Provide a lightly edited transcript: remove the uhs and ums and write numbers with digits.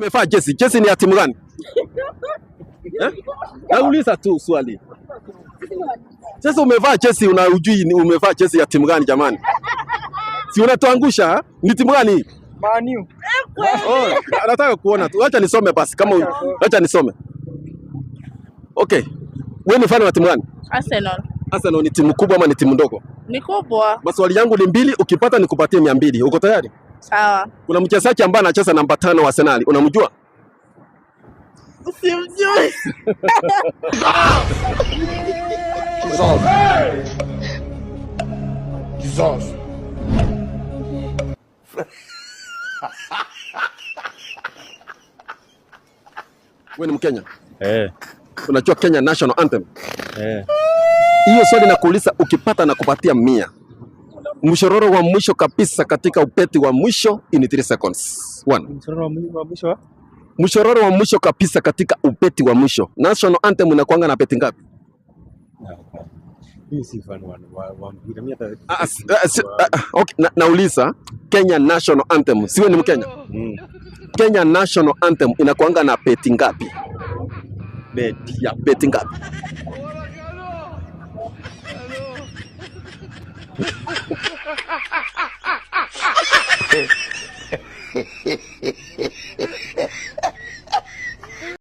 Umevaa jezi. Jezi ni ya timu gani? Nauliza tu swali. Sasa umevaa jezi unajui umevaa jezi ya timu gani jamani? Si unatuangusha? Ni timu gani? Man U. Oh, nataka kuona tu. Acha nisome basi kama acha nisome. Okay. Wewe ni fan wa timu gani? Arsenal. Arsenal ni timu kubwa ama ni timu ndogo? Ni kubwa. Maswali yangu ni 2, ukipata nikupatie 200. Uko tayari? Sawa. Kuna mchezaji ambaye anacheza namba 5 wa Arsenal. Unamjua? Simjui. Jesus. Wewe ni Mkenya? Unajua Kenya National Anthem? Hiyo swali nakuuliza, ukipata na kupatia 100. Mshororo wa mwisho kabisa katika upeti wa mwisho in 3 seconds. 1. Mshororo wa mwisho kabisa katika upeti wa mwisho. National Anthem inakuanga na peti ngapi? Okay, nauliza Kenya National Anthem. Siwe ni Mkenya? Kenya National Anthem inakuanga na peti ngapi? Beti ngapi?